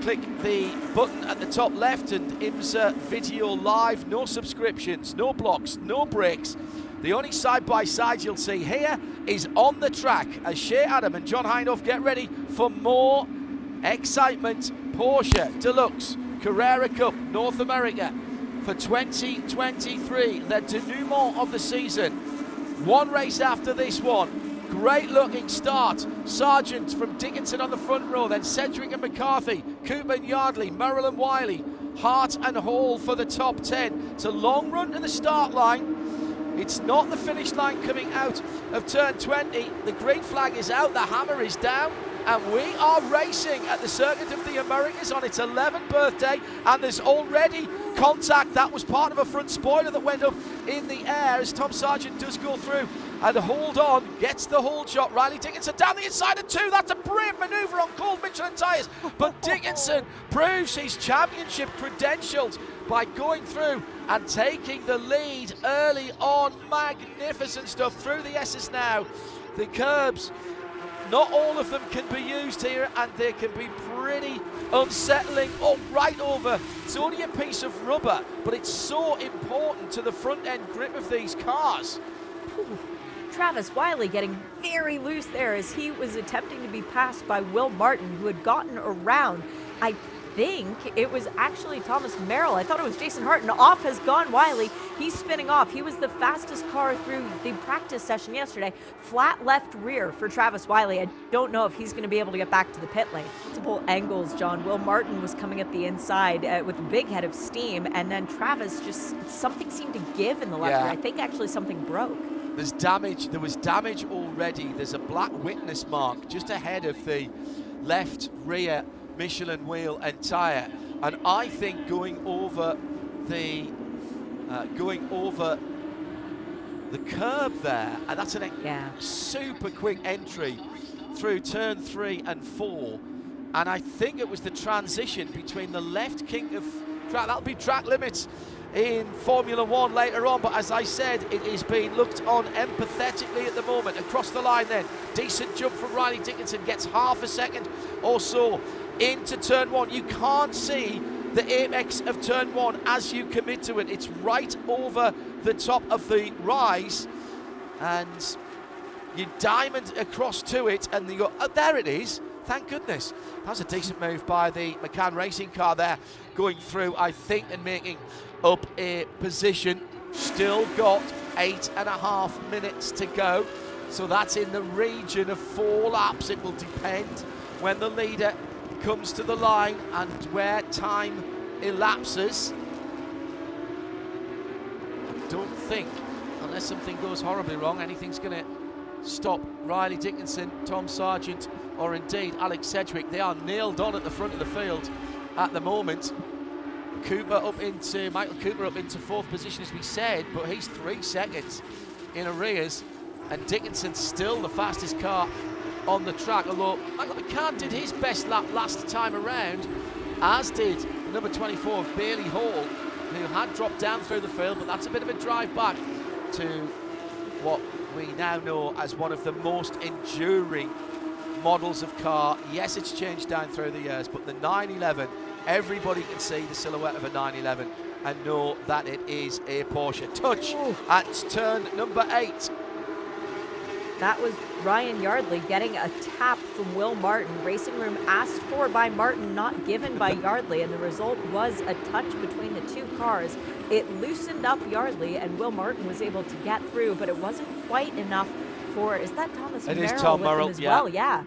click the button at the top left and IMSA Video Live. No subscriptions, no blocks, no breaks. The only side-by-side you'll see here is on the track as Shea Adam and John Hindhaugh get ready for more excitement. Porsche Deluxe Carrera Cup North America for 2023, the denouement of the season. One race after this one. Great looking start. Sargent from Dickinson on the front row, then Sedgwick and McCarthy, Cooper and Yardley, Merrill and Wiley, Hart and Hall for the top 10. It's a long run to the start line. It's not the finish line coming out of turn 20. The green flag is out, the hammer is down, and we are racing at the Circuit of the Americas on its 11th birthday, and there's already contact. That was part of a front spoiler that went up in the air as Tom Sargent does go through and hold on, gets the hold shot. Riley Dickinson down the inside of two. That's a brave manoeuvre on cold Michelin tyres, but Dickinson proves his championship credentials by going through and taking the lead early on. Magnificent stuff through the S's now. The curbs, not all of them can be used here, and they can be pretty unsettling. Oh, right over. It's only a piece of rubber, but it's so important to the front end grip of these cars. Ooh. Travis Wiley getting very loose there as he was attempting to be passed by Will Martin, who had gotten around. I think it was actually Thomas Merrill. I thought it was Jason Hart, and off has gone Wiley. He's spinning off. He was the fastest car through the practice session yesterday. Flat left rear for Travis Wiley. I don't know if he's going to be able to get back to the pit lane. Multiple angles, John. Will Martin was coming up the inside with a big head of steam, and then Travis just, something seemed to give in the left rear. I think actually something broke. There's damage. There was damage already. There's a black witness mark just ahead of the left rear Michelin wheel and tyre, and I think going over the curb there, and that's a super quick entry through turn 3 and 4, and I think it was the transition between the left kink of track. That'll be track limits in Formula 1 later on, but as I said, it is being looked on empathetically at the moment. Across the line then, decent jump from Riley Dickinson, gets half a second or so into turn 1. You can't see the apex of turn 1 as you commit to it. It's right over the top of the rise, and you diamond across to it, and you go, oh, there it is. Thank goodness. That was a decent move by the McCann racing car there, going through, I think, and making up a position. Still got 8.5 minutes to go, so that's in the region of 4 laps. It will depend when the leader comes to the line and where time elapses. I don't think, unless something goes horribly wrong, anything's going to stop Riley Dickinson, Tom Sargent, or indeed Alex Sedgwick. They are nailed on at the front of the field at the moment. Michael Cooper up into 4th position, as we said, but he's 3 seconds in arrears, and Dickinson's still the fastest car on the track, although Michael McCann did his best lap last time around, as did number 24 of Bailey Hall, who had dropped down through the field, but that's a bit of a drive back to what we now know as one of the most enduring models of car. Yes, it's changed down through the years, but the 911, everybody can see the silhouette of a 911 and know that it is a Porsche. Touch at turn number 8. That was Ryan Yardley getting a tap from Will Martin. Racing Room asked for by Martin, not given by Yardley, and the result was a touch between the two cars. It loosened up Yardley, and Will Martin was able to get through, but it wasn't quite enough for, is that Thomas Merrill? It is Tom Merrill, as well, yeah.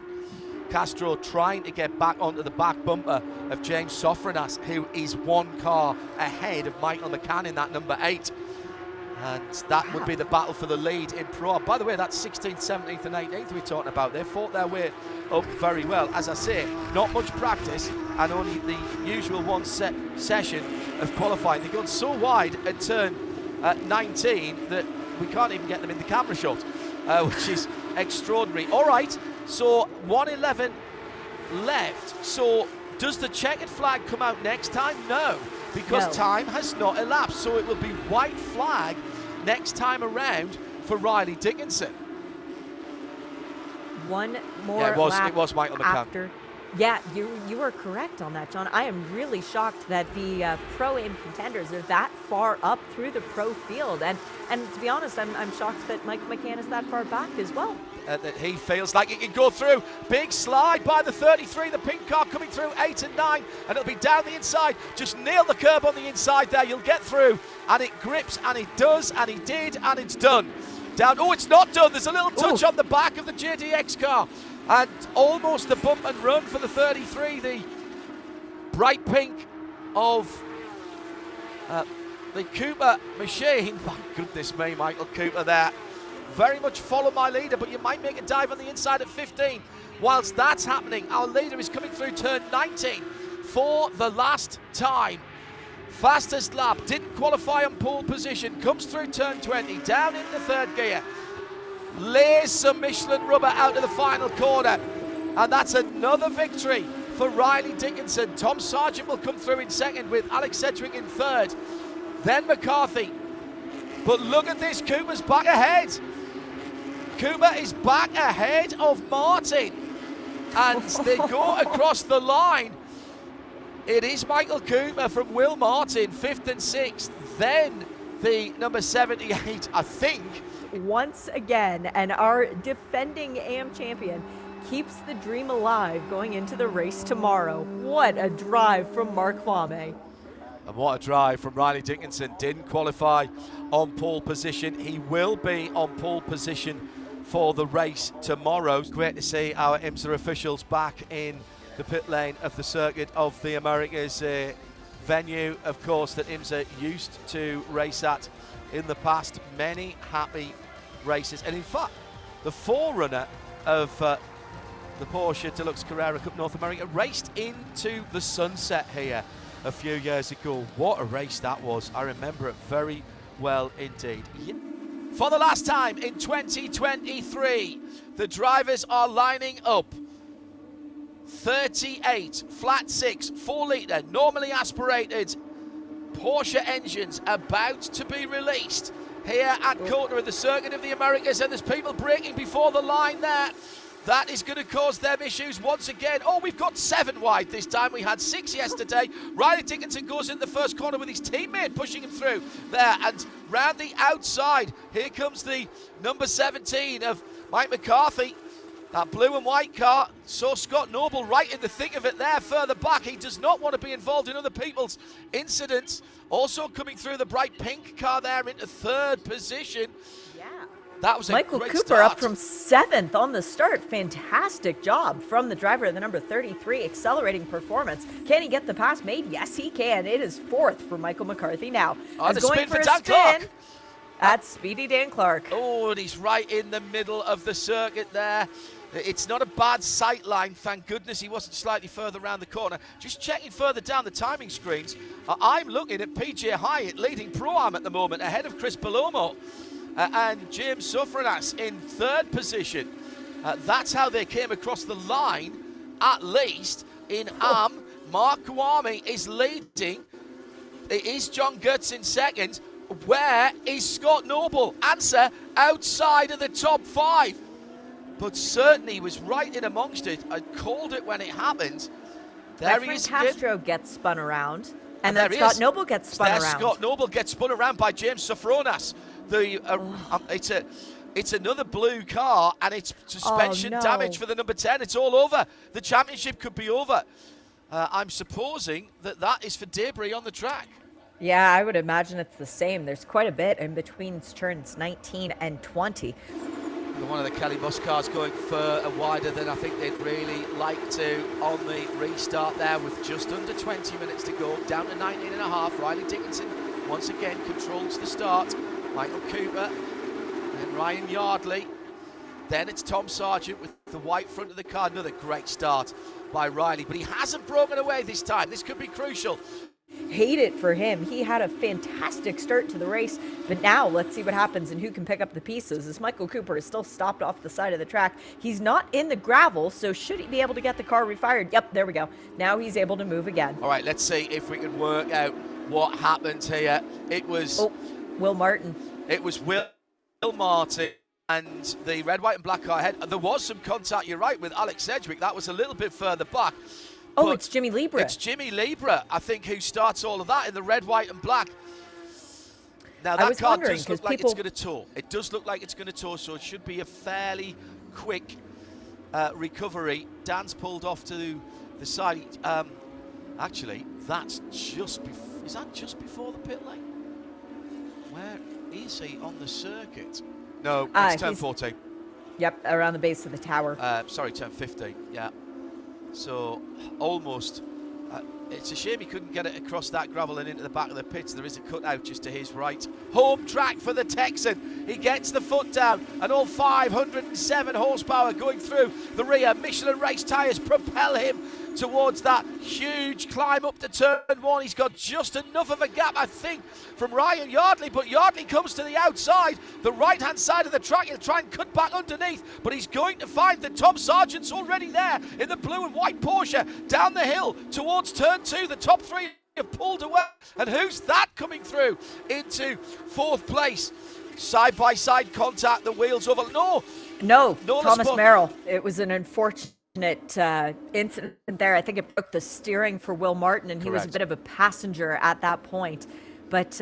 Castro trying to get back onto the back bumper of James Sofronas, who is 1 car ahead of Michael McCann in that number 8. And that would be the battle for the lead in Pro. By the way, that's 16th, 17th and 18th we're talking about. They fought their way up very well. As I say, not much practice and only the usual one session of qualifying. They got so wide at turn 19 that we can't even get them in the camera shot, which is extraordinary. All right, so 1:11 left. So does the checkered flag come out next time? No, because time has not elapsed. So it will be white flag next time around for Riley Dickinson. One more lap it was Michael McCann. after Yeah, you are correct on that, John. I am really shocked that the Pro-Am contenders are that far up through the pro field. And to be honest, I'm shocked that Michael McCann is that far back as well. That he feels like he can go through. Big slide by the 33, the pink car coming through 8 and 9, and it'll be down the inside. Just nail the curb on the inside there, you'll get through. And it grips, and it does, and he did, and it's done. Down, oh, it's not done. There's a little touch on the back of the JDX car. And almost the bump and run for the 33, the bright pink of the Cooper machine. My goodness me, Michael Cooper there. Very much follow my leader, but you might make a dive on the inside at 15. Whilst that's happening, our leader is coming through turn 19 for the last time. Fastest lap, didn't qualify on pole position, comes through turn 20, down into third gear. Lays some Michelin rubber out of the final corner, and that's another victory for Riley Dickinson. Tom Sargent will come through in second with Alex Sedgwick in third, then McCarthy. But look at this, Cooper's back ahead. Cooper is back ahead of Martin, and they go across the line. It is Michael Cooper from Will Martin, 5th and 6th, then the number 78, I think. Once again, and our defending AM champion keeps the dream alive going into the race tomorrow. What a drive from Mark Kwame. And what a drive from Riley Dickinson. Didn't qualify on pole position. He will be on pole position for the race tomorrow. Great to see our IMSA officials back in the pit lane of the Circuit of the Americas, venue, of course, that IMSA used to race at in the past. Many happy races, and in fact the forerunner of the Porsche Deluxe Carrera Cup North America raced into the sunset here a few years ago. What a race that was. I remember it very well indeed. For the last time in 2023, the drivers are lining up. 38 flat 6 4 litre normally aspirated Porsche engines about to be released here at Kotner at the Circuit of the Americas, and there's people braking before the line there. That is going to cause them issues once again. Oh, we've got 7 wide this time. We had 6 yesterday. Riley Dickinson goes in the first corner with his teammate pushing him through there, and round the outside, here comes the number 17 of Mike McCarthy. That blue and white car saw Scott Noble right in the thick of it there, further back. He does not want to be involved in other people's incidents. Also coming through the bright pink car there into third position. Yeah. That was a Michael great Cooper start. Up from 7th on the start. Fantastic job from the driver of the number 33, accelerating performance. Can he get the pass made? Yes, he can. It is 4th for Michael McCarthy now. The going spin for Dan Clark. That's Speedy Dan Clark. Oh, and he's right in the middle of the circuit there. It's not a bad sight line. Thank goodness he wasn't slightly further around the corner. Just checking further down the timing screens, I'm looking at PJ Hyatt leading Pro-Am at the moment, ahead of Chris Palomo and James Sofranas in third position. That's how they came across the line, at least in Am. Mark Kwame is leading. It is John Gertz in second. Where is Scott Noble? Answer, outside of the top 5. But certainly was right in amongst it. I called it when it happened. There he is. Castro gets spun around, and then Scott Noble gets spun around. Scott Noble gets spun around by James Sofronas. It's another blue car, and it's suspension damage for the number 10. It's all over. The championship could be over. I'm supposing that is for debris on the track. Yeah, I would imagine it's the same. There's quite a bit in between turns 19 and 20. One of the Kelly Bus cars going further wider than I think they'd really like to on the restart there, with just under 20 minutes to go, down to 19 and a half. Riley Dickinson once again controls the start. Michael Cooper, then Ryan Yardley. Then it's Tom Sargent with the white front of the car. Another great start by Riley, but he hasn't broken away this time. This could be crucial. Hate it for him. He had a fantastic start to the race, but now let's see what happens and who can pick up the pieces, as Michael Cooper is still stopped off the side of the track. He's not in the gravel, so should he be able to get the car refired? Yep, there we go. Now he's able to move again. All right, let's see if we can work out what happened here. It was... Will Martin. It was Will Martin and the red, white and black car ahead. There was some contact, you're right, with Alex Sedgwick. That was a little bit further back. Oh, it's Jimmy Libra. It's Jimmy Libra, I think, who starts all of that in the red, white and black. Now, that car does look like it's going to tour. It does look like it's going to tour, so it should be a fairly quick recovery. Dan's pulled off to the side. Actually, that's just is that just before the pit lane? Where is he on the circuit? No, it's turn 14. Yep, around the base of the tower. Sorry, turn 15, yeah. So, almost. It's a shame he couldn't get it across that gravel and into the back of the pits. There is a cutout just to his right. Home track for the Texan. He gets the foot down, and all 507 horsepower going through the rear. Michelin race tyres propel him towards that huge climb up to turn 1. He's got just enough of a gap, I think, from Ryan Yardley, but Yardley comes to the outside, the right-hand side of the track. He'll try and cut back underneath, but he's going to find that Tom Sargent's already there in the blue and white Porsche down the hill towards turn 2. The top 3 have pulled away, and who's that coming through into 4th place? Side-by-side contact, the wheels over. No, Thomas Merrill. It was an unfortunate incident there. I think it broke the steering for Will Martin, and he was a bit of a passenger at that point. But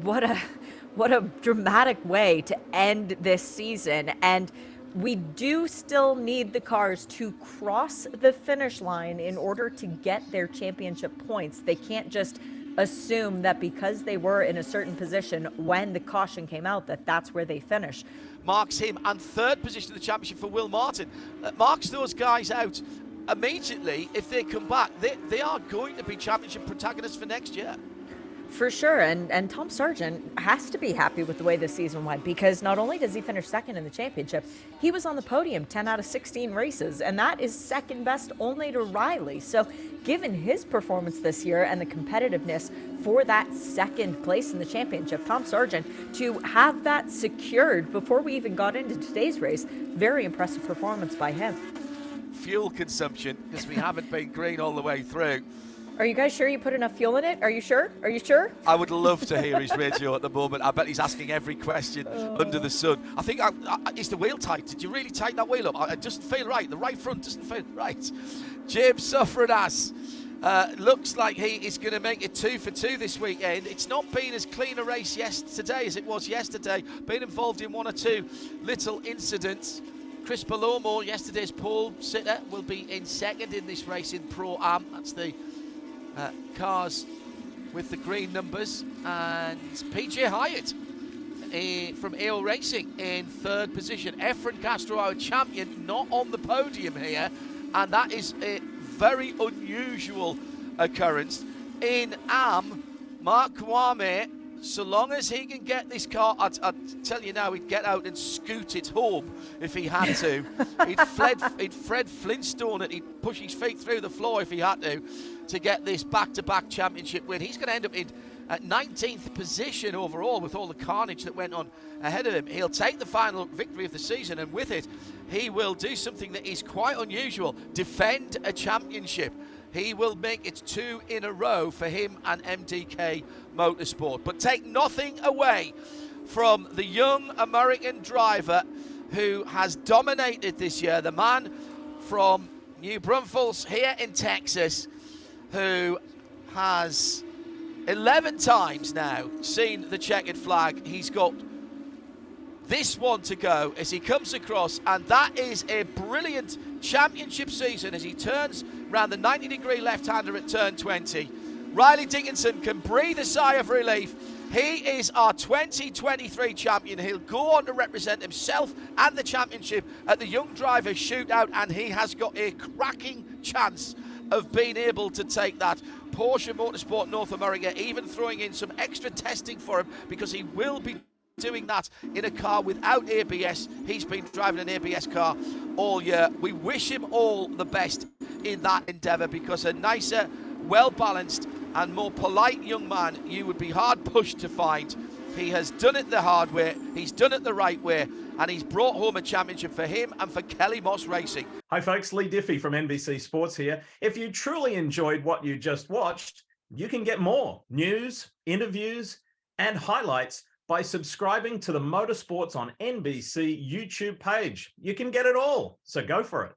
what a dramatic way to end this season. And we do still need the cars to cross the finish line in order to get their championship points. They can't just assume that because they were in a certain position when the caution came out that that's where they finish. Marks him, and 3rd position in the championship for Will Martin. Marks those guys out immediately. If they come back, they are going to be championship protagonists for next year. For sure, and Tom Sargent has to be happy with the way this season went, because not only does he finish 2nd in the championship, he was on the podium 10 out of 16 races, and that is 2nd best only to Riley. So given his performance this year and the competitiveness for that 2nd place in the championship, Tom Sargent, to have that secured before we even got into today's race, very impressive performance by him. Fuel consumption, because we haven't been green all the way through. Are you guys sure you put enough fuel in it? Are you sure? Are you sure? I would love to hear his radio at the moment. I bet he's asking every question under the sun. I think, is the wheel tight? Did you really tighten that wheel up? It doesn't feel right. The right front doesn't feel right. James Sofradas looks like he is going to make it 2 for 2 this weekend. It's not been as clean a race today as it was yesterday. Been involved in 1 or 2 little incidents. Chris Palomo, yesterday's pole sitter, will be in 2nd in this race in Pro-Am. That's the cars with the green numbers, and PJ Hyatt from AO Racing in 3rd position. Efren Castro, our champion, not on the podium here, and that is a very unusual occurrence. In Am, Mark Kwame, so long as he can get this car, I'd tell you now, he'd get out and scoot it home if he had to. He'd Fred Flintstone it, he'd push his feet through the floor if he had to get this back-to-back championship win. He's going to end up in 19th position overall with all the carnage that went on ahead of him. He'll take the final victory of the season, and with it, he will do something that is quite unusual, defend a championship. He will make it 2 in a row for him and MDK Motorsport. But take nothing away from the young American driver who has dominated this year, the man from New Braunfels here in Texas, who has 11 times now seen the checkered flag. He's got this one to go as he comes across, and that is a brilliant championship season as he turns around the 90-degree left-hander at turn 20. Riley Dickinson can breathe a sigh of relief. He is our 2023 champion. He'll go on to represent himself and the championship at the Young Drivers Shootout, and he has got a cracking chance of being able to take that. Porsche Motorsport North America even throwing in some extra testing for him, because he will be doing that in a car without ABS. He's been driving an ABS car all year. We wish him all the best in that endeavour, because a nicer, well-balanced and more polite young man you would be hard pushed to find. He has done it the hard way, he's done it the right way, and he's brought home a championship for him and for Kelly Moss Racing. Hi folks, Lee Diffie from NBC Sports here. If you truly enjoyed what you just watched, you can get more news, interviews and highlights by subscribing to the Motorsports on NBC YouTube page. You can get it all, so go for it.